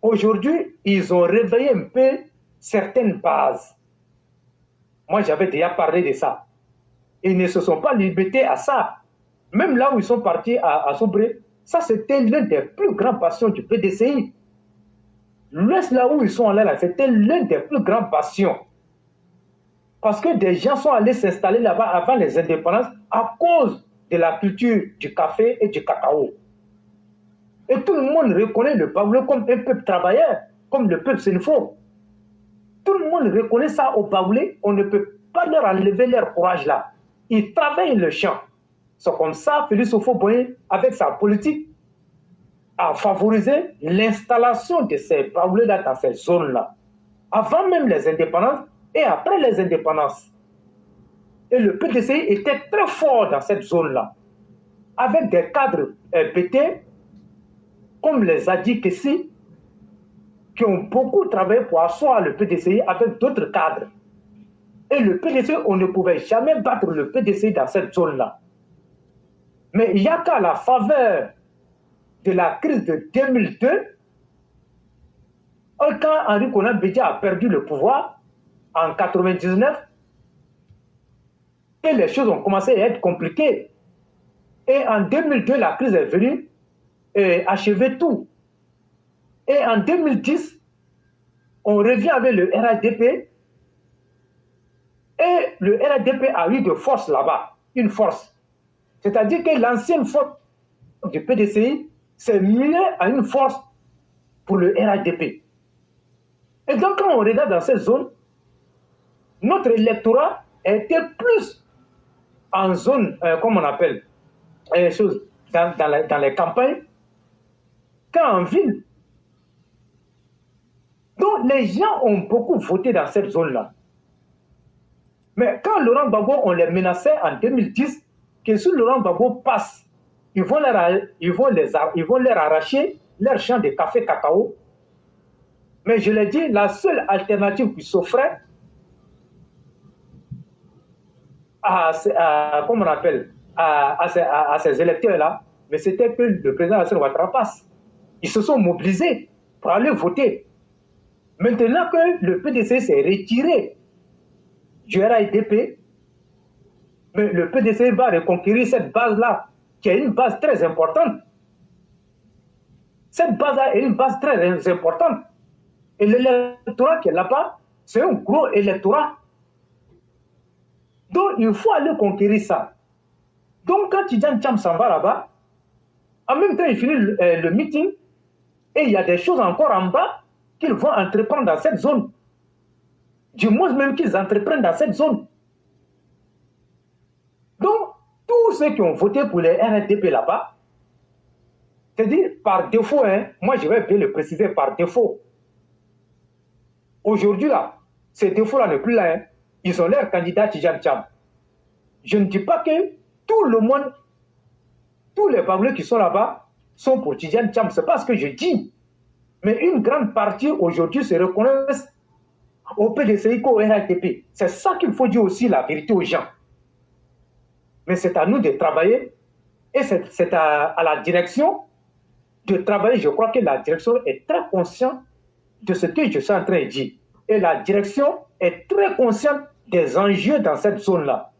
Aujourd'hui, ils ont réveillé un peu certaines bases. Moi, j'avais déjà parlé de ça. Ils ne se sont pas limités à ça. Même là où ils sont partis à Soubré, ça c'était l'un des plus grands passions du PDCI. L'Ouest, là où ils sont allés, là, c'était l'un des plus grands passions. Parce que des gens sont allés s'installer là-bas avant les indépendances à cause de la culture du café et du cacao. Et tout le monde reconnaît le Baoulé comme un peuple travailleur, comme le peuple sénéfo. Tout le monde reconnaît ça au Baoulé. On ne peut pas leur enlever leur courage là. Ils travaillent le champ. C'est comme ça, Félix Houphouët-Boigny, avec sa politique, a favorisé l'installation de ces Baoulés-là dans ces zones-là. Avant même les indépendances et après les indépendances. Et le PDCI était très fort dans cette zone-là. Avec des cadres pétés, comme les Adi Kessi, qui ont beaucoup travaillé pour asseoir le PDCI avec d'autres cadres. Et le PDCI, on ne pouvait jamais battre le PDCI dans cette zone-là. Mais il n'y a qu'à la faveur de la crise de 2002, quand Henri Konan Bédia a perdu le pouvoir, en 1999, et les choses ont commencé à être compliquées. Et en 2002, la crise est venue et achever tout. Et en 2010, on revient avec le RADP, et le RADP a eu de force là-bas, une force. C'est-à-dire que l'ancienne force du PDCI s'est muée à une force pour le RADP. Et donc, quand on regarde dans cette zone, notre électorat était plus en zone, comme on appelle, dans les campagnes, qu'en ville. Donc, les gens ont beaucoup voté dans cette zone-là. Mais quand Laurent Gbagbo, on les menaçait en 2010, que si Laurent Gbagbo passe, ils vont leur arracher leur champ de café cacao. Mais je l'ai dit, la seule alternative qui s'offrait à ces électeurs-là, mais c'était que le président Alassane Ouattara passe. Ils se sont mobilisés pour aller voter. Maintenant que le PDC s'est retiré du RADP, mais le PDC va reconquérir cette base-là, qui est une base très importante. Cette base-là est une base très importante. Et l'électorat qui est là-bas, c'est un gros électorat. Donc, il faut aller conquérir ça. Donc, quand Tidjane Thiam s'en va là-bas, en même temps, il finit le meeting, et il y a des choses encore en bas qu'ils vont entreprendre dans cette zone. Du moins même qu'ils entreprennent dans cette zone. Donc, tous ceux qui ont voté pour les RNDP là-bas, c'est-à-dire par défaut, hein, moi je vais bien le préciser, par défaut. Aujourd'hui, là, ces défauts-là ne plus là. Hein. Ils ont leur candidat Tidjane Thiam. Je ne dis pas que tout le monde, tous les Baoulés qui sont là-bas sont pour Tidjane Thiam. Ce n'est pas ce que je dis. Mais une grande partie aujourd'hui se reconnaissent au PDCI qu'au RATP. C'est ça qu'il faut dire aussi la vérité aux gens. Mais c'est à nous de travailler et c'est à la direction de travailler. Je crois que la direction est très consciente de ce que je suis en train de dire. Et la direction est très consciente des enjeux dans cette zone-là.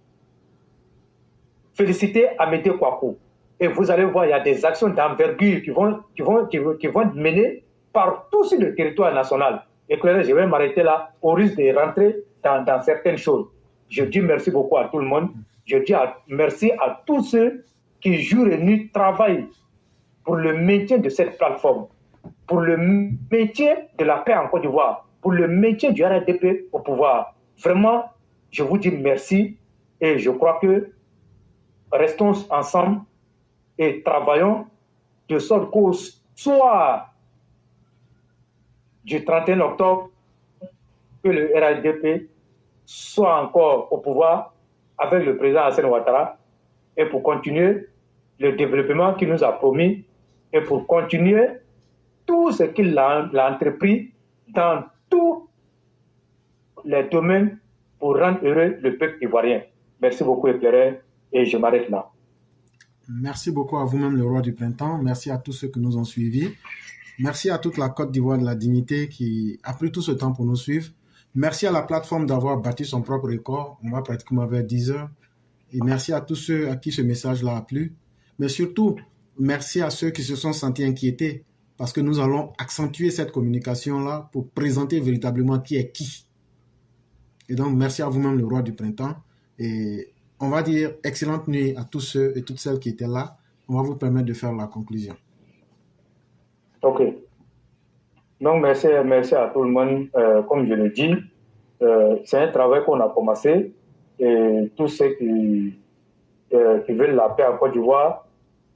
Félicitez Amédée Kouakou. Et vous allez voir, il y a des actions d'envergure qui vont mener partout sur le territoire national. Et que je vais m'arrêter là au risque de rentrer dans certaines choses. Je dis merci beaucoup à tout le monde. Je dis merci à tous ceux qui jour et nuit travaillent pour le maintien de cette plateforme, pour le maintien de la paix en Côte d'Ivoire, pour le maintien du RDP au pouvoir. Vraiment, je vous dis merci et je crois que restons ensemble et travaillons de sorte qu'au soir du 31 octobre, que le RDP soit encore au pouvoir avec le président Hassan Ouattara et pour continuer le développement qu'il nous a promis et pour continuer tout ce qu'il a entrepris dans tous les domaines pour rendre heureux le peuple ivoirien. Merci beaucoup, éclaireur, et je m'arrête là.
Merci beaucoup à vous-même, le roi du printemps. Merci à tous ceux qui nous ont suivis. Merci à toute la Côte d'Ivoire de la dignité qui a pris tout ce temps pour nous suivre. Merci à la plateforme d'avoir battu son propre record. On va pratiquement vers 10 heures. Et merci à tous ceux à qui ce message-là a plu. Mais surtout, merci à ceux qui se sont sentis inquiétés parce que nous allons accentuer cette communication-là pour présenter véritablement qui est qui. Et donc, merci à vous-même, le roi du printemps. Et on va dire excellente nuit à tous ceux et toutes celles qui étaient là. On va vous permettre de faire la conclusion.
Ok. Donc, merci à tout le monde. Comme je le dis, c'est un travail qu'on a commencé. Et tous ceux qui veulent la paix en Côte d'Ivoire,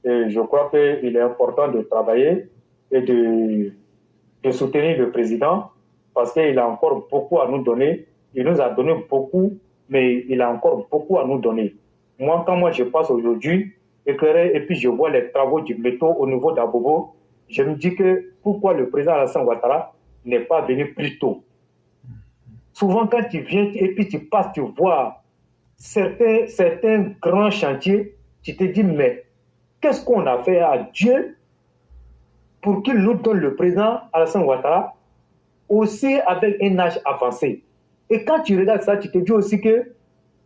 je crois qu'il est important de travailler et de soutenir le président parce qu'il a encore beaucoup à nous donner. Il nous a donné beaucoup, mais il a encore beaucoup à nous donner. Moi, quand je passe aujourd'hui, éclairé, et puis je vois les travaux du métro au niveau d'Abobo, je me dis que pourquoi le président Alassane Ouattara n'est pas venu plus tôt. Souvent, quand tu viens et puis tu passes, tu vois certains grands chantiers, tu te dis, mais qu'est-ce qu'on a fait à Dieu pour qu'il nous donne le président Alassane Ouattara aussi avec un âge avancé. Et quand tu regardes ça, tu te dis aussi que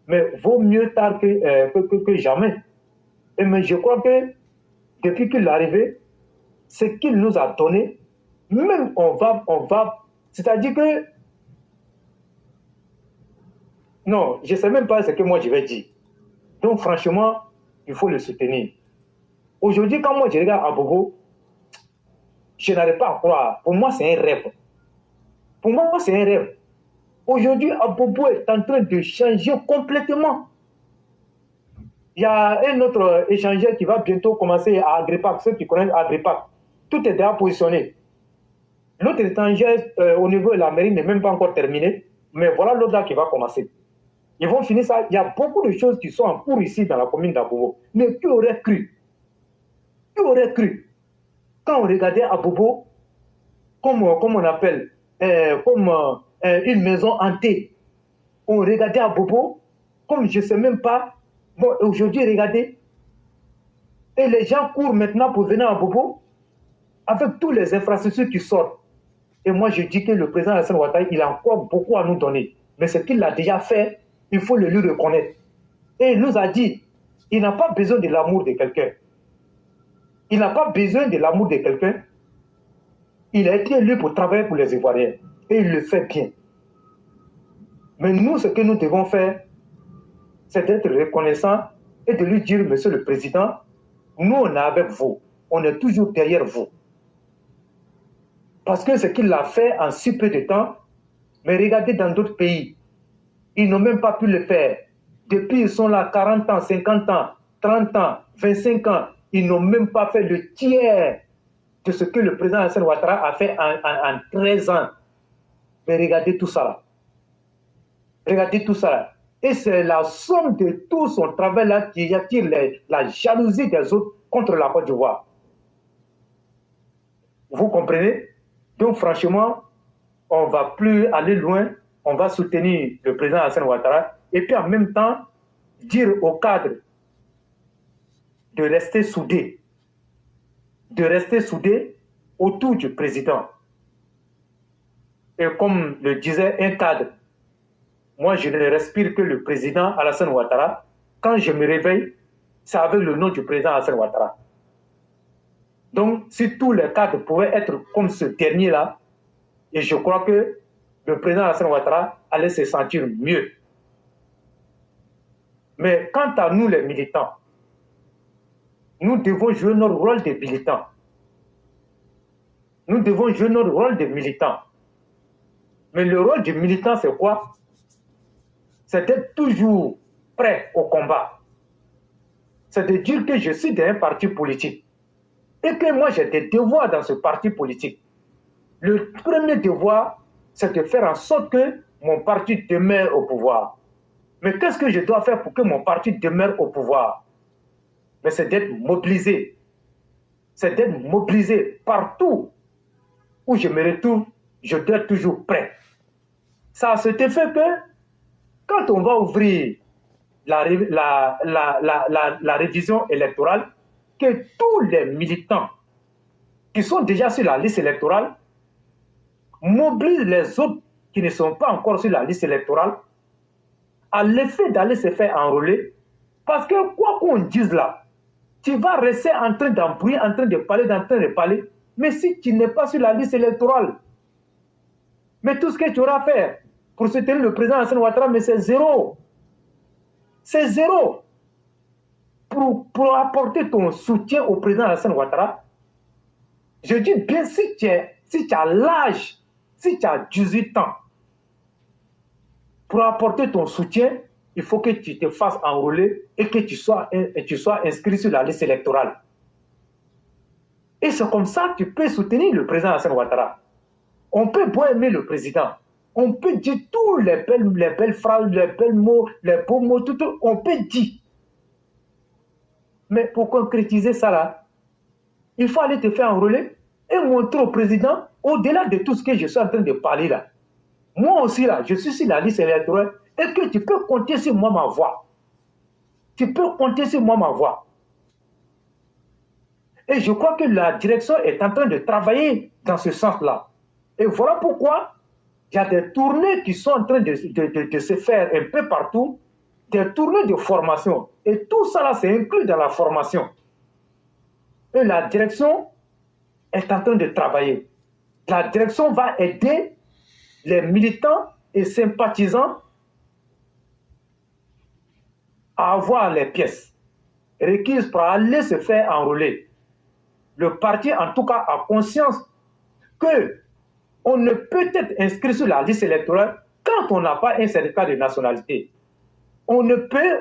mais vaut mieux tard que jamais. Mais je crois que depuis qu'il est arrivé, ce qu'il nous a donné, même on va, c'est-à-dire que, non, je ne sais même pas ce que moi je vais dire. Donc franchement, il faut le soutenir. Aujourd'hui, quand moi je regarde Abobo, je n'arrive pas à croire. Pour moi, c'est un rêve. Pour moi, c'est un rêve. Aujourd'hui, Abobo est en train de changer complètement. Il y a un autre échangeur qui va bientôt commencer à Agripac. Ceux qui connaissent Agripac, tout est déjà positionné. L'autre échangeur au niveau de la mairie n'est même pas encore terminé, mais voilà l'autre là qui va commencer. Ils vont finir ça. Il y a beaucoup de choses qui sont en cours ici dans la commune d'Abobo. Mais qui aurait cru? Qui aurait cru? Quand on regardait Abobo, comme on appelle, une maison hantée, on regardait Abobo comme je ne sais même pas. Bon, aujourd'hui, regardez. Et les gens courent maintenant pour venir à Abobo avec toutes les infrastructures qui sortent. Et moi, je dis que le président Alassane Ouattara, il a encore beaucoup à nous donner. Mais ce qu'il a déjà fait, il faut le lui reconnaître. Et il nous a dit, il n'a pas besoin de l'amour de quelqu'un. Il n'a pas besoin de l'amour de quelqu'un. Il a été élu pour travailler pour les Ivoiriens. Et il le fait bien. Mais nous, ce que nous devons faire, c'est d'être reconnaissants et de lui dire, Monsieur le Président, nous, on est avec vous. On est toujours derrière vous. Parce que ce qu'il a fait en si peu de temps, mais regardez dans d'autres pays, ils n'ont même pas pu le faire. Depuis, ils sont là 40 ans, 50 ans, 30 ans, 25 ans. Ils n'ont même pas fait le tiers de ce que le président Alassane Ouattara a fait en 13 ans. Mais regardez tout ça là. Regardez tout ça là. Et c'est la somme de tout son travail-là qui attire la jalousie des autres contre la Côte d'Ivoire. Vous comprenez? Donc franchement, on ne va plus aller loin. On va soutenir le président Alassane Ouattara et puis en même temps dire aux cadres de rester soudés. De rester soudés autour du président. Et comme le disait un cadre, moi je ne respire que le président Alassane Ouattara. Quand je me réveille, c'est avec le nom du président Alassane Ouattara. Donc si tous les cadres pouvaient être comme ce dernier-là, et je crois que le président Alassane Ouattara allait se sentir mieux. Mais quant à nous les militants, nous devons jouer notre rôle de militants. Nous devons jouer notre rôle de militants. Mais le rôle du militant, c'est quoi? C'est d'être toujours prêt au combat. C'est de dire que je suis dans un parti politique et que moi j'ai des devoirs dans ce parti politique. Le premier devoir, c'est de faire en sorte que mon parti demeure au pouvoir. Mais qu'est-ce que je dois faire pour que mon parti demeure au pouvoir? Mais c'est d'être mobilisé. C'est d'être mobilisé partout où je me retrouve, je dois être toujours prêt. Ça a cet effet que quand on va ouvrir la révision électorale, que tous les militants qui sont déjà sur la liste électorale mobilisent les autres qui ne sont pas encore sur la liste électorale à l'effet d'aller se faire enrôler. Parce que quoi qu'on dise là, tu vas rester en train d'embrouiller, en train de parler, mais si tu n'es pas sur la liste électorale, mais tout ce que tu auras à faire pour soutenir le président Alassane Ouattara, mais c'est zéro. C'est zéro. Pour apporter ton soutien au président Alassane Ouattara, je dis bien, si tu as l'âge, si tu as 18 ans, pour apporter ton soutien, il faut que tu te fasses enrôler et que tu sois inscrit sur la liste électorale. Et c'est comme ça que tu peux soutenir le président Alassane Ouattara. On peut bien aimer le président. On peut dire tous les belles phrases, les belles mots, les beaux mots, tout, on peut dire. Mais pour concrétiser ça là, il faut aller te faire enrôler et montrer au président, au-delà de tout ce que je suis en train de parler là. Moi aussi là, je suis sur la liste électorale et que tu peux compter sur moi ma voix. Tu peux compter sur moi ma voix. Et je crois que la direction est en train de travailler dans ce sens-là. Et voilà pourquoi il y a des tournées qui sont en train de se faire un peu partout, des tournées de formation. Et tout ça là, c'est inclus dans la formation. Et la direction est en train de travailler. La direction va aider les militants et sympathisants à avoir les pièces requises pour aller se faire enrôler. Le parti, en tout cas, a conscience que on ne peut être inscrit sur la liste électorale quand on n'a pas un certificat de nationalité. On ne peut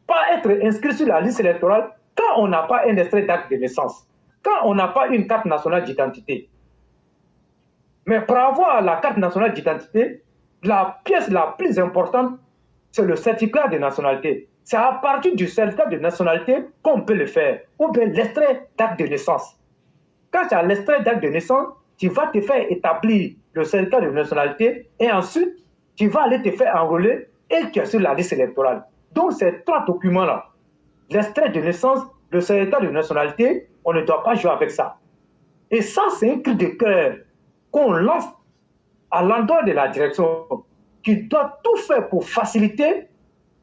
pas être inscrit sur la liste électorale quand on n'a pas un extrait d'acte de naissance, quand on n'a pas une carte nationale d'identité. Mais pour avoir la carte nationale d'identité, la pièce la plus importante, c'est le certificat de nationalité. C'est à partir du certificat de nationalité qu'on peut le faire, ou bien l'extrait d'acte de naissance. Quand tu as l'extrait d'acte de naissance, tu vas te faire établir le certificat de nationalité et ensuite, tu vas aller te faire enrôler et tu es sur la liste électorale. Donc, ces trois documents-là, l'extrait de naissance, le certificat de nationalité, on ne doit pas jouer avec ça. Et ça, c'est un cri de cœur qu'on lance à l'endroit de la direction qui doit tout faire pour faciliter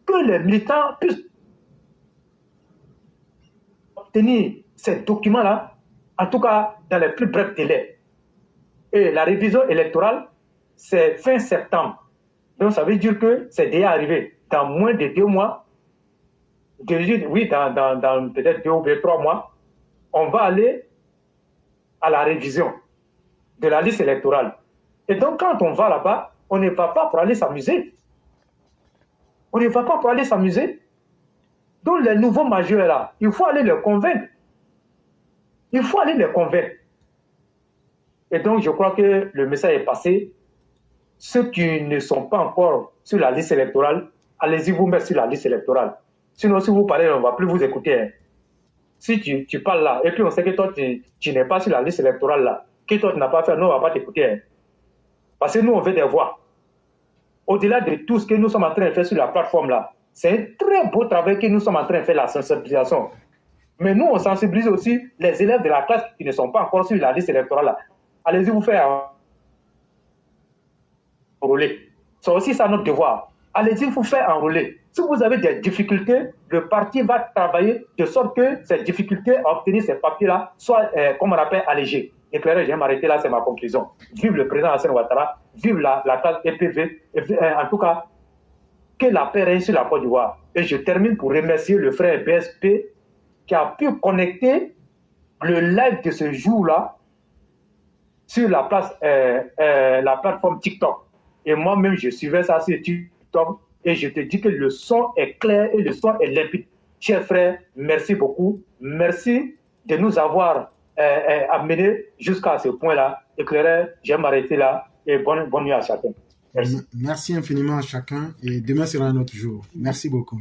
que les militants puissent obtenir ces documents-là, en tout cas dans les plus brefs délais. Et la révision électorale, c'est fin septembre. Donc ça veut dire que c'est déjà arrivé. Dans moins de 2 mois, oui, dans peut-être 2 ou 3 mois, on va aller à la révision de la liste électorale. Et donc quand on va là-bas, on ne va pas pour aller s'amuser. On ne va pas pour aller s'amuser. Donc les nouveaux majeurs là, il faut aller les convaincre. Il faut aller les convaincre. Et donc je crois que le message est passé. Ceux qui ne sont pas encore sur la liste électorale, allez-y vous mettre sur la liste électorale. Sinon, si vous parlez, on ne va plus vous écouter. Hein. Si tu parles là, et puis on sait que toi, tu n'es pas sur la liste électorale là, que toi, tu n'as pas fait, nous, on ne va pas t'écouter. Hein. Parce que nous, on veut des voix. Au-delà de tout ce que nous sommes en train de faire sur la plateforme là, c'est un très beau travail que nous sommes en train de faire, la sensibilisation. Mais nous, on sensibilise aussi les élèves de la classe qui ne sont pas encore sur la liste électorale là. Allez-y vous faire enrôler. C'est aussi ça notre devoir. Allez-y vous faire enrôler. Si vous avez des difficultés, le parti va travailler de sorte que ces difficultés à obtenir ces papiers-là soient, comme on appelle, allégées. Éclairé, je vais m'arrêter là, c'est ma conclusion. Vive le président Hassan Ouattara, vive la classe EPV, en tout cas, que la paix règne sur la Côte d'Ivoire. Et je termine pour remercier le frère BSP qui a pu connecter le live de ce jour-là sur la plateforme TikTok. Et moi-même, je suivais ça sur TikTok et je te dis que le son est clair et le son est limpide. Cher frère, merci beaucoup. Merci de nous avoir amenés jusqu'à ce point-là. Éclairé, je vais m'arrêter là et bonne nuit à chacun.
Merci infiniment à chacun et demain sera un autre jour. Merci beaucoup.